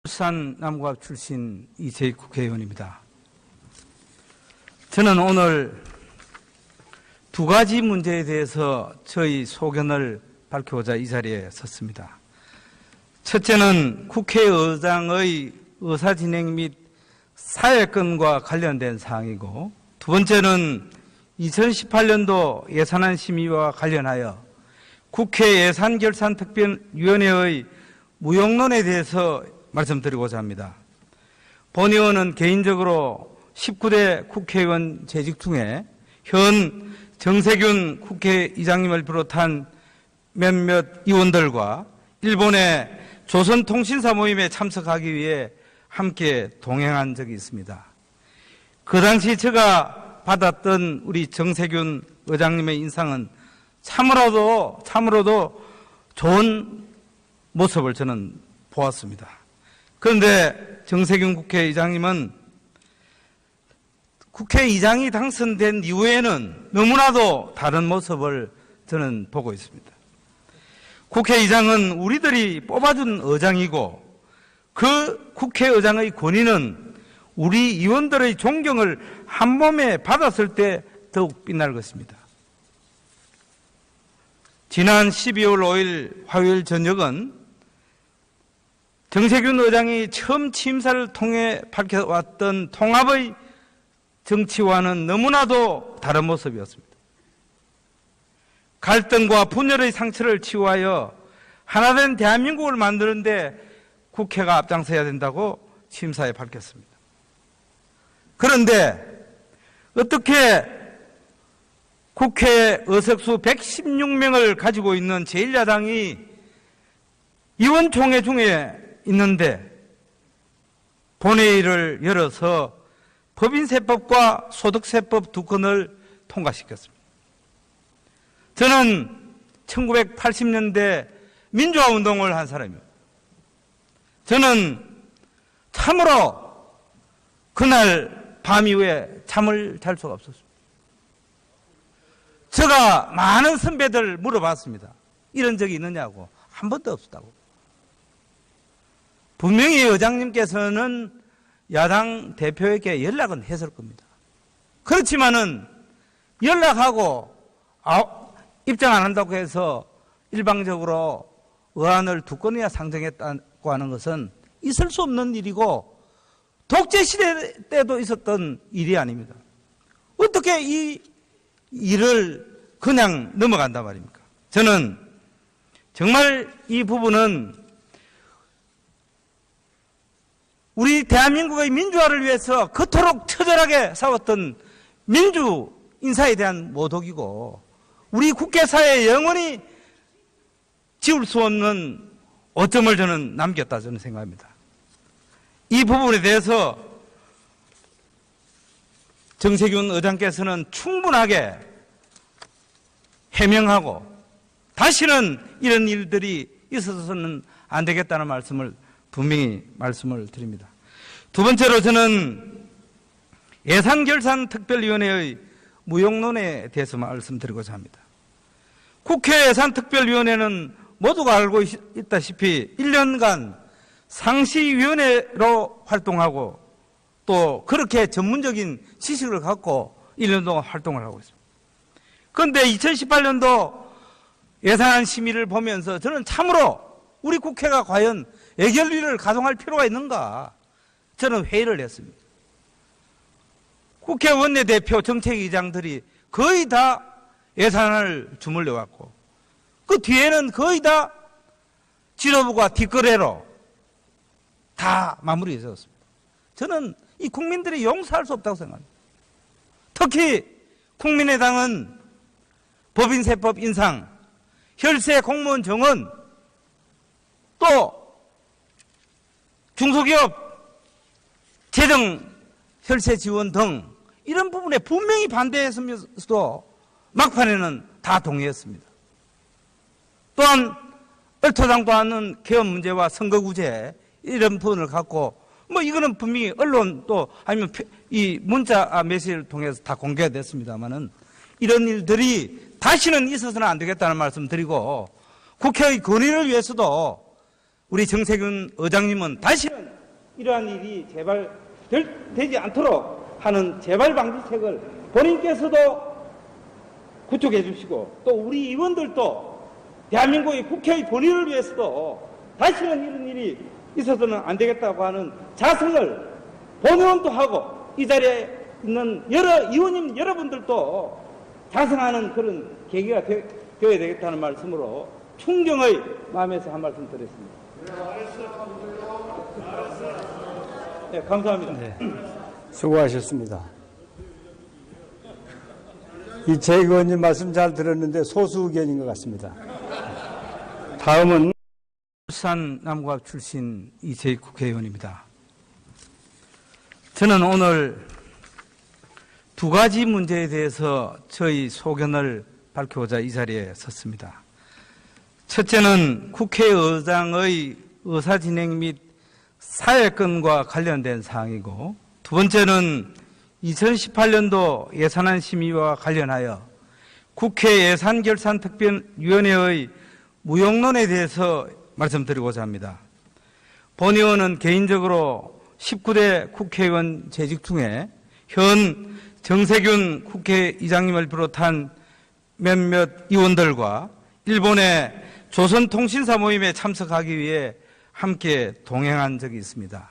울산 남구갑 출신 이재익 국회의원입니다. 저는 오늘 두 가지 문제에 대해서 저희 소견을 밝히고자 이 자리에 섰습니다. 첫째는 국회의장의 의사진행 및 사회권과 관련된 사항이고, 두 번째는 2018년도 예산안 심의와 관련하여 국회 예산결산특별위원회의 무용론에 대해서 말씀드리고자 합니다. 본 의원은 개인적으로 19대 국회의원 재직 중에 현 정세균 국회의장님을 비롯한 몇몇 의원들과 일본의 조선통신사 모임에 참석하기 위해 함께 동행한 적이 있습니다. 그 당시 제가 받았던 우리 정세균 의장님의 인상은 참으로도 좋은 모습을 저는 보았습니다. 그런데 정세균 국회의장님은 국회의장이 당선된 이후에는 너무나도 다른 모습을 저는 보고 있습니다. 국회의장은 우리들이 뽑아준 의장이고, 그 국회의장의 권위는 우리 의원들의 존경을 한 몸에 받았을 때 더욱 빛날 것입니다. 지난 12월 5일 화요일 저녁은 정세균 의장이 처음 취임사를 통해 밝혀왔던 통합의 정치와는 너무나도 다른 모습이었습니다. 갈등과 분열의 상처를 치유하여 하나된 대한민국을 만드는 데 국회가 앞장서야 된다고 취임사에 밝혔습니다. 그런데 어떻게 국회 의석수 116명을 가지고 있는 제1야당이 의원총회 중에 있는데 본회의를 열어서 법인세법과 소득세법 두 건을 통과시켰습니다. 저는 1980년대 민주화운동을 한 사람입니다. 저는 참으로 그날 밤 이후에 잠을 잘 수가 없었습니다. 제가 많은 선배들 물어봤습니다. 이런 적이 있느냐고. 한 번도 없었다고. 분명히 의장님께서는 야당 대표에게 연락은 했을 겁니다. 그렇지만은 연락하고 입장 안 한다고 해서 일방적으로 의안을 두 건이나 상정했다고 하는 것은 있을 수 없는 일이고 독재시대 때도 있었던 일이 아닙니다. 어떻게 이 일을 그냥 넘어간단 말입니까? 저는 정말 이 부분은 우리 대한민국의 민주화를 위해서 그토록 처절하게 싸웠던 민주 인사에 대한 모독이고, 우리 국회사회에 영원히 지울 수 없는 오점을 저는 남겼다 저는 생각합니다. 이 부분에 대해서 정세균 의장께서는 충분하게 해명하고 다시는 이런 일들이 있어서는 안 되겠다는 말씀을 분명히 말씀을 드립니다. 두 번째로 저는 예산결산특별위원회의 무용론에 대해서 말씀드리고자 합니다. 국회 예산특별위원회는 모두가 알고 있다시피 1년간 상시위원회로 활동하고 또 그렇게 전문적인 지식을 갖고 1년 동안 활동을 하고 있습니다. 그런데 2018년도 예산안 심의를 보면서 저는 참으로 우리 국회가 과연 예결위를 가동할 필요가 있는가, 저는 회의를 했습니다. 국회 원내대표 정책위장들이 거의 다 예산안을 주물려 왔고, 그 뒤에는 거의 다 지도부가 뒷거래로 다 마무리해 졌습니다. 저는 이 국민들이 용서할 수 없다고 생각합니다. 특히 국민의당은 법인세법 인상, 혈세 공무원 정원, 또 중소기업 재정 혈세 지원 등 이런 부분에 분명히 반대했으면서도 막판에는 다 동의했습니다. 또한 얼토당도 않은 개헌 문제와 선거구제 이런 부분을 갖고 이거는 분명히 언론 또 아니면 이 문자 메시지를 통해서 다 공개가 됐습니다만은 이런 일들이 다시는 있어서는 안 되겠다는 말씀 드리고, 국회의 권위를 위해서도 우리 정세균 의장님은 다시는 이러한 일이 제발 되지 않도록 하는 재발 방지책을 본인께서도 구축해 주시고 또 우리 의원들도 대한민국의 국회의 본의를 위해서도 다시는 이런 일이 있어서는 안 되겠다고 하는 자성을 본의원도 하고 이 자리에 있는 여러 의원님 여러분들도 자성하는 그런 계기가 되어야 되겠다는 말씀으로 충정의 마음에서 한 말씀 드렸습니다. 네, 감사합니다. 네, 수고하셨습니다. 이채익 의원님 말씀 잘 들었는데 소수 의견인 것 같습니다. 다음은 울산 남구갑 출신 이채익 국회의원입니다. 저는 오늘 두 가지 문제에 대해서 저희 소견을 밝히고자 이 자리에 섰습니다. 첫째는 국회의장의 의사진행 및 사회권과 관련된 사항이고, 두 번째는 2018년도 예산안 심의와 관련하여 국회 예산결산특별위원회의 무용론에 대해서 말씀드리고자 합니다. 본 의원은 개인적으로 19대 국회의원 재직 중에 현 정세균 국회의장님을 비롯한 몇몇 의원들과 일본의 조선통신사 모임에 참석하기 위해 함께 동행한 적이 있습니다.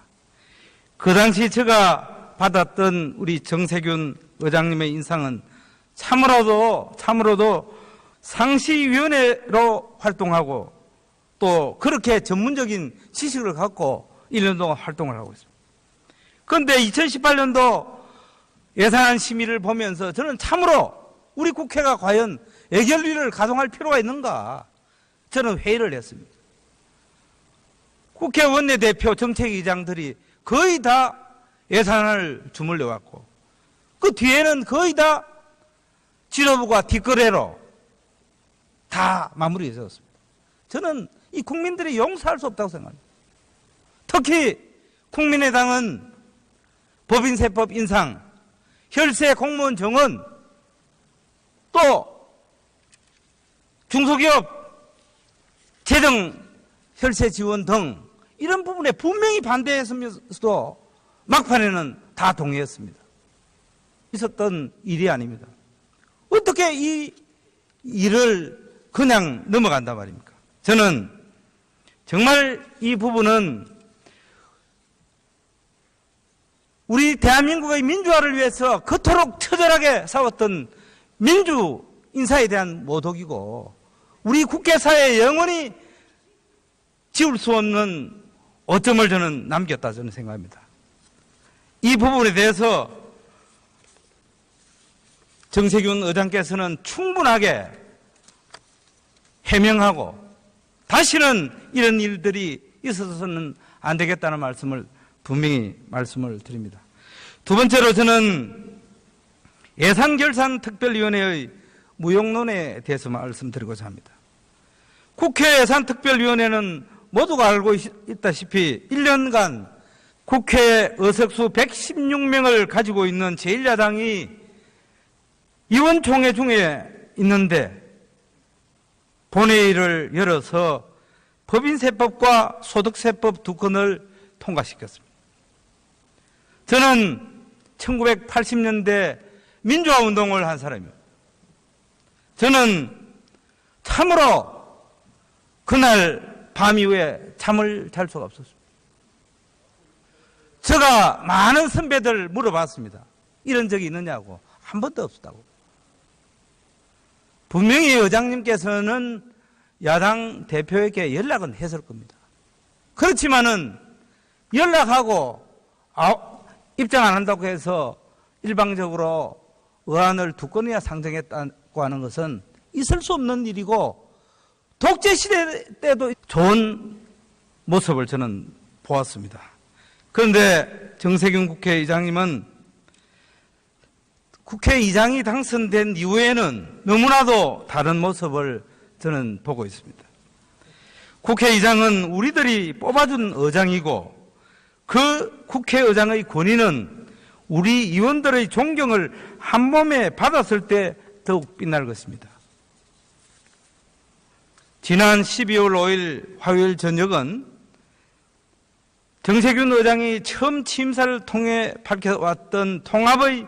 그 당시 제가 받았던 우리 정세균 의장님의 인상은 참으로도 상시위원회로 활동하고 또 그렇게 전문적인 지식을 갖고 1년 동안 활동을 하고 있습니다. 그런데 2018년도 예산안 심의를 보면서 저는 참으로 우리 국회가 과연 예결위를 가동할 필요가 있는가 저는 회의를 했습니다. 국회 원내대표 정책위장들이 거의 다 예산안을 주물려 왔고 그 뒤에는 거의 다 지도부가 뒷거래로 다 마무리되었습니다. 저는 이 국민들이 용서할 수 없다고 생각합니다. 특히 국민의당은 법인세법 인상, 혈세 공무원 정원, 또 중소기업 재정 혈세 지원 등 이런 부분에 분명히 반대했으면서도 막판에는 다 동의했습니다. 있었던 일이 아닙니다. 어떻게 이 일을 그냥 넘어간단 말입니까? 저는 정말 이 부분은 우리 대한민국의 민주화를 위해서 그토록 처절하게 싸웠던 민주 인사에 대한 모독이고 우리 국회사회에 영원히 지울 수 없는 오점을 저는 남겼다 저는 생각합니다. 이 부분에 대해서 정세균 의장께서는 충분하게 해명하고 다시는 이런 일들이 있어서는 안 되겠다는 말씀을 분명히 말씀을 드립니다. 두 번째로 저는 예산결산특별위원회의 무용론에 대해서 말씀드리고자 합니다. 국회 예산특별위원회는 모두가 알고 있다시피 1년간 국회 의석수 116명을 가지고 있는 제1야당이 의원총회 중에 있는데 본회의를 열어서 법인세법과 소득세법 두 건을 통과시켰습니다. 저는 1980년대 민주화운동을 한 사람입니다. 저는 참으로 그날 밤 이후에 잠을 잘 수가 없었습니다. 제가 많은 선배들 물어봤습니다. 이런 적이 있느냐고. 한 번도 없었다고. 분명히 의장님께서는 야당 대표에게 연락은 했을 겁니다. 그렇지만은 연락하고 입장 안 한다고 해서 일방적으로 의안을 두 건이나 상정했다고 하는 것은 있을 수 없는 일이고 독재시대 때도 좋은 모습을 저는 보았습니다. 그런데 정세균 국회의장님은 국회의장이 당선된 이후에는 너무나도 다른 모습을 저는 보고 있습니다. 국회의장은 우리들이 뽑아준 의장이고 그 국회의장의 권위는 우리 의원들의 존경을 한 몸에 받았을 때 더욱 빛날 것입니다. 지난 12월 5일 화요일 저녁은 정세균 의장이 처음 취임사를 통해 밝혀왔던 통합의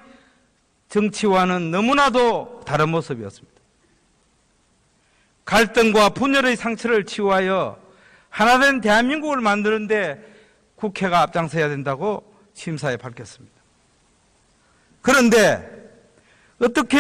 정치와는 너무나도 다른 모습이었습니다. 갈등과 분열의 상처를 치유하여 하나된 대한민국을 만드는 데 국회가 앞장서야 된다고 취임사에 밝혔습니다. 그런데 어떻게